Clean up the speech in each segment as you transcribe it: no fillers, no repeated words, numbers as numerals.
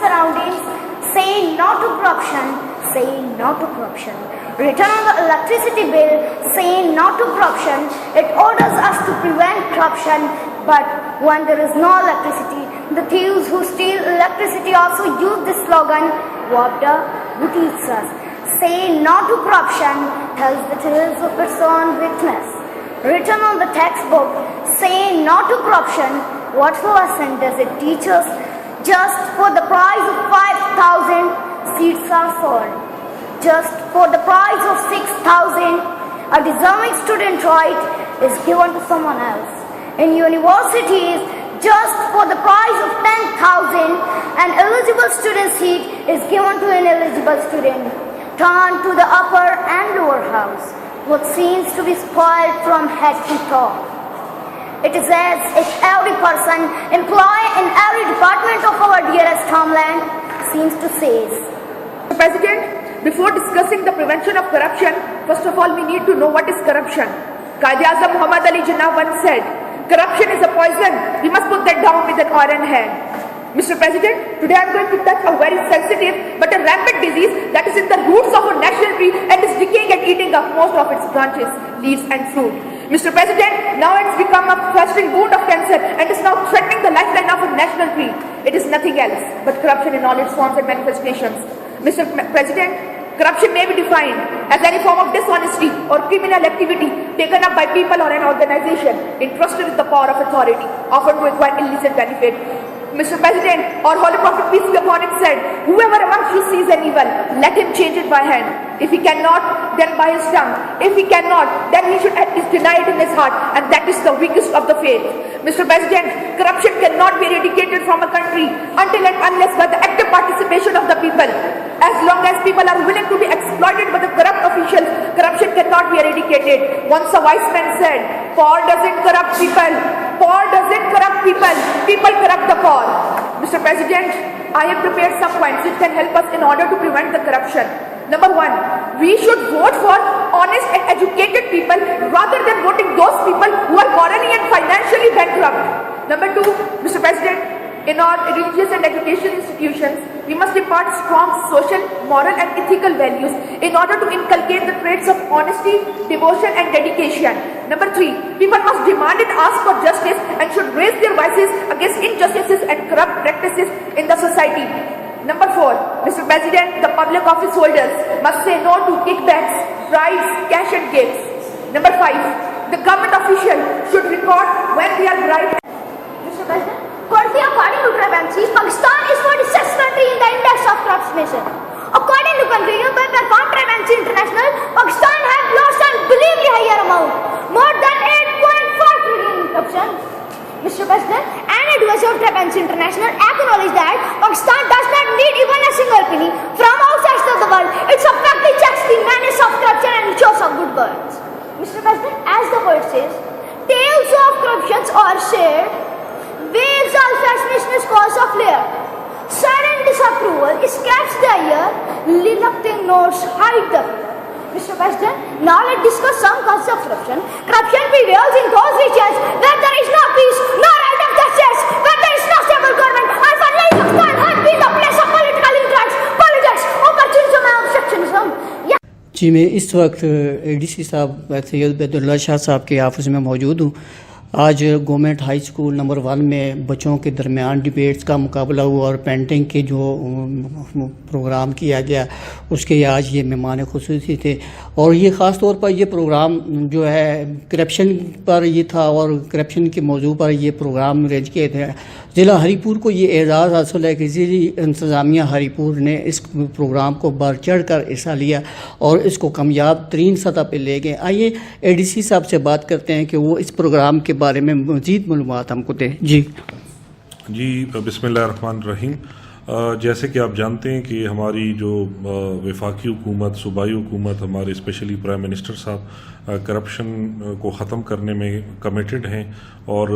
Surroundings, saying no to corruption, saying no to corruption. Return on the electricity bill, saying no to corruption. It orders us to prevent corruption, but when there is no electricity, the thieves who steal electricity also use this slogan, Wabda, who teaches us. Saying no to corruption tells the tales of its own witness. Written on the textbook, saying no to corruption, what lesson does it teach us? Just for the price of 5,000, seats are sold. Just for the price of 6,000, a deserving student right is given to someone else. In universities, just for the price of 10,000, an eligible student seat is given to an eligible student. Turn to the upper and lower house, what seems to be spoiled from head to toe. It is as if every person employed in every department of our dearest homeland seems to say. Mr. President, before discussing the prevention of corruption, first of all we need to know what is corruption. Quaid-e-Azam Muhammad Ali Jinnah once said, corruption is a poison, we must put that down with an iron hand. Mr. President, today I am going to touch a very sensitive but a rampant disease that is in the roots of our national tree and is decaying and eating up most of its branches, leaves and fruit. Mr. President, now it's become a festering wound of cancer and is now threatening the lifeline of our national tree. It is nothing else but corruption in all its forms and manifestations. Mr. President, corruption may be defined as any form of dishonesty or criminal activity taken up by people or an organization entrusted with the power of authority, often to acquire illicit benefit. Mr. President, our Holy Prophet, peace be upon him, said, whoever amongst you sees an evil, let him change it by hand. If he cannot, then by his tongue. If he cannot, then he should at least deny it in his heart, and that is the weakest of the faith. Mr. President, corruption cannot be eradicated from a country until and unless by the active participation of the people. As long as people are willing to be exploited by the corrupt officials, corruption cannot be eradicated. Once a wise man said, power doesn't corrupt people. Power doesn't corrupt people. People corrupt the poor. Mr. President, I have prepared some points which can help us in order to prevent the corruption. Number one, we should vote for honest and educated people rather than voting those people who are morally and financially bankrupt. Number two, Mr. President, in our religious and education institutions, we must impart strong social, moral and ethical values in order to inculcate the traits of honesty, devotion and dedication. Number three, people must demand and ask for justice and should raise their voices against injustices and corrupt practices in the society. Number four, Mr. President, the public office holders must say no to kickbacks, bribes, cash and gifts. Number five, the government official should record when they are bribed. Mr. President, currently according to Travancy, Pakistan is 46th country in the index of corruption. According to Congregation by Perform Travancy International, Pakistan has lost unbelievably sources. Tales of corruptions are shared. Waves are fashionist cause of layer. Sudden disapproval escapes the ear. Reluctant notes hide the fear. Mr. President, now let's discuss some causes of corruption. Corruption prevails in those regions where there is no peace, no right of justice, where there is no stable government, and for life of God has been the place of political intrigues, politics, opportunism and obstructionism. جی میں اس وقت اے D C صاحب سید Ubaidullah شاہ صاحب کے office میں موجود ہوں. آج government high school number 1 میں بچوں کے درمیان ڈیبیٹس کا مقابلہ ہوا اور پینٹنگ کے جو پروگرام کیا گیا اس کے آج یہ مہمان خصوصی تھے. اور یہ خاص طور پر یہ پروگرام جو ہے کرپشن پر یہ تھا اور کرپشن کے موضوع پر یہ پروگرام ارینج کیے تھے. ضلع ہری پور کو یہ اعزاز حاصل ہے کہ ضلعی انتظامیہ ہری پور نے اس پروگرام کو بڑھ چڑھ کر حصہ لیا اور اس کو کامیاب ترین سطح پہ لے گئے. آئیے اے ڈی سی صاحب سے بات کرتے ہیں کہ وہ اس پروگرام کے بارے میں مزید معلومات ہم کو دیں. جی بسم اللہ الرحمن الرحیم. جیسے کہ آپ جانتے ہیں کہ ہماری جو وفاقی حکومت، صوبائی حکومت، ہمارے اسپیشلی پرائم منسٹر صاحب کرپشن کو ختم کرنے میں کمیٹڈ ہیں اور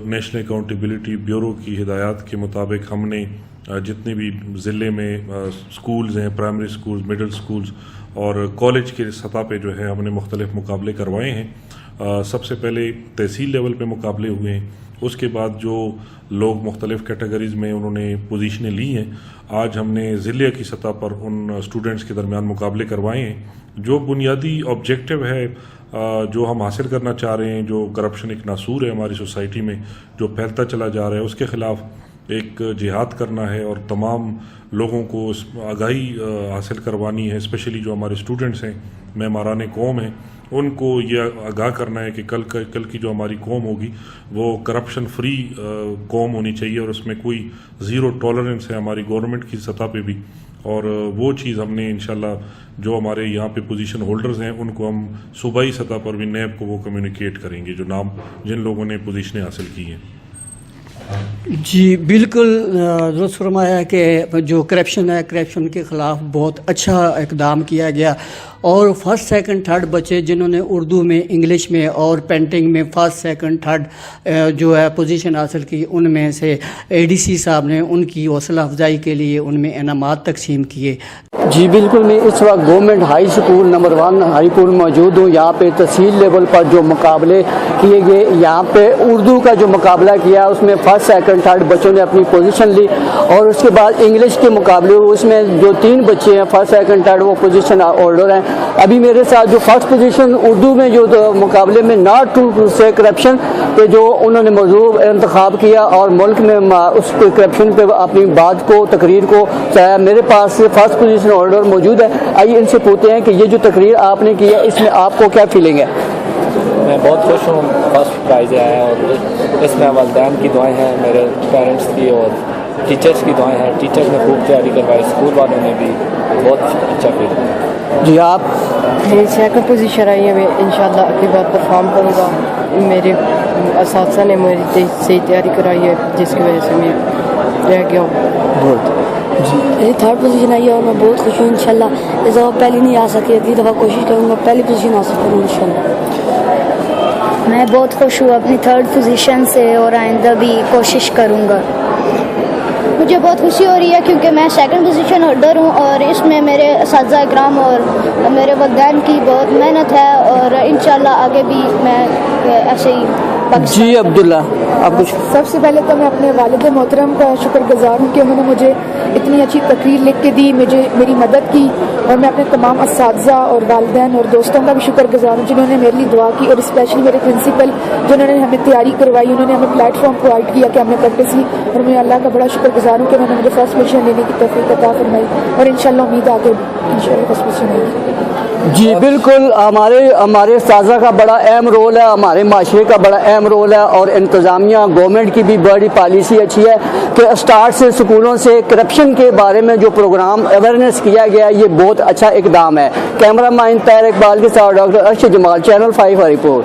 نیشنل اکاؤنٹیبلٹی بیورو کی ہدایات کے مطابق ہم نے جتنے بھی ضلع میں سکولز ہیں، پرائمری سکولز، مڈل سکولز اور کالج کے سطح پہ جو ہے ہم نے مختلف مقابلے کروائے ہیں. سب سے پہلے تحصیل لیول پہ مقابلے ہوئے ہیں، اس کے بعد جو لوگ مختلف کیٹیگریز میں انہوں نے پوزیشنیں لی ہیں، آج ہم نے ضلع کی سطح پر ان اسٹوڈنٹس کے درمیان مقابلے کروائے ہیں. جو بنیادی آبجیکٹو ہے جو ہم حاصل کرنا چاہ رہے ہیں، جو کرپشن ایک ناسور ہے ہماری سوسائٹی میں جو پھیلتا چلا جا رہا ہے، اس کے خلاف ایک جہاد کرنا ہے اور تمام لوگوں کو آگاہی حاصل کروانی ہے. اسپیشلی جو ہمارے اسٹوڈنٹس ہیں، معماران قوم ہیں، ان کو یہ آگاہ کرنا ہے کہ کل کی جو ہماری قوم ہوگی وہ کرپشن فری قوم ہونی چاہیے اور اس میں کوئی زیرو ٹالرنس ہے ہماری گورنمنٹ کی سطح پہ بھی. اور وہ چیز ہم نے انشاءاللہ جو ہمارے یہاں پہ پوزیشن ہولڈرز ہیں ان کو ہم صوبائی سطح پر بھی نیب کو وہ کمیونیکیٹ کریں گے جو نام جن لوگوں نے پوزیشنیں حاصل کی ہیں. جی بالکل درست فرمایا کہ جو کرپشن ہے، کرپشن کے خلاف بہت اچھا اقدام کیا گیا اور فرسٹ سیکنڈ تھرڈ بچے جنہوں نے اردو میں، انگلش میں اور پینٹنگ میں فرسٹ سیکنڈ تھرڈ جو ہے پوزیشن حاصل کی، ان میں سے اے ڈی سی صاحب نے ان کی حوصلہ افزائی کے لیے ان میں انعامات تقسیم کیے. جی بالکل میں اس وقت گورنمنٹ ہائی اسکول نمبر 1 ہری پور موجود ہوں. یہاں پہ تحصیل لیول پر جو مقابلے کیے گئے، یہاں پہ اردو کا جو مقابلہ کیا اس میں فرسٹ سیکنڈ تھرڈ بچوں نے اپنی پوزیشن لی اور اس کے بعد انگلش کے مقابلے ہوئے، اس میں جو 3 بچے ہیں فرسٹ سیکنڈ تھرڈ وہ پوزیشن ہولڈر ہیں. ابھی میرے ساتھ جو فرسٹ پوزیشن اردو میں جو مقابلے میں ناٹ ٹو سے کرپشن پہ جو انہوں نے موضوع انتخاب کیا اور ملک میں اس پہ کرپشن پہ اپنی بات کو، تقریر کو چاہا، میرے پاس فرسٹ پوزیشن ہولڈر موجود ہے. آئیے ان سے پوچھتے ہیں کہ یہ جو تقریر آپ نے کی ہے اس میں آپ کو کیا فیلنگ ہے؟ میں بہت خوش ہوں، فرسٹ پرائز آیا ہے اور اس میں والدین کی دعائیں ہیں، میرے پیرنٹس کی اور ٹیچرس کی دعائیں ہیں. ٹیچرس نے خوب تیاری کروائی، اسکول والوں نے بھی بہت اچھا فیل. جی آپ؟ سیکنڈ پوزیشن آئی ہے، میں انشاءاللہ اگلی بار پرفارم کروں گا. میرے اساتذہ نے میری صحیح تیاری کرائی ہے جس کی وجہ سے میں رہ گیا ہوں. میری تھرڈ پوزیشن آئی ہے اور میں بہت خوش ہوں. انشاءاللہ اس دفعہ پہلی نہیں آ سکی، اگلی دفعہ کوشش کروں گا پہلی پوزیشن حاصل کروں انشاءاللہ. میں بہت خوش ہوں اپنی تھرڈ پوزیشن سے اور آئندہ بھی کوشش کروں گا. مجھے بہت خوشی ہو رہی ہے کیونکہ میں سیکنڈ پوزیشن ہولڈر ہوں اور اس میں میرے اساتذہ اکرام اور میرے والدین کی بہت محنت ہے اور انشاءاللہ آگے بھی میں ایسے ہی. جی عبداللہ آپ کچھ؟ سب سے پہلے تو میں اپنے والد محترم کا شکر گزار ہوں کہ انہوں نے مجھے اتنی اچھی تقریر لکھ کے دی، مجھے میری مدد کی اور میں اپنے تمام اساتذہ اور والدین اور دوستوں کا بھی شکر گزار ہوں جنہوں نے میرے لیے دعا کی اور اسپیشلی میرے پرنسپل جنہوں نے ہمیں تیاری کروائی، انہوں نے ہمیں پلیٹ فارم پرووائڈ کیا کہ ہم نے پریکٹس لی اور میں اللہ کا بڑا شکر گزار ہوں کہ انہوں نے مجھے فرسٹ پوزیشن لینے کی توفیق عطا فرمائی اور انشاءاللہ امید آگے انشاءاللہ فرسٹ پوزیشن ہوگی. جی بالکل ہمارے اساتذہ کا بڑا اہم رول ہے، ہمارے معاشرے کا بڑا اہم رول ہے اور انتظامیہ گورنمنٹ کی بھی بڑی پالیسی اچھی ہے کہ اسٹارٹ سے اسکولوں سے کرپشن کے بارے میں جو پروگرام اویئرنیس کیا گیا یہ بہت اچھا اقدام ہے. کیمرہ مین طاہر اقبال کے ساتھ ڈاکٹر ارشد جمال، چینل 5 ہری پور.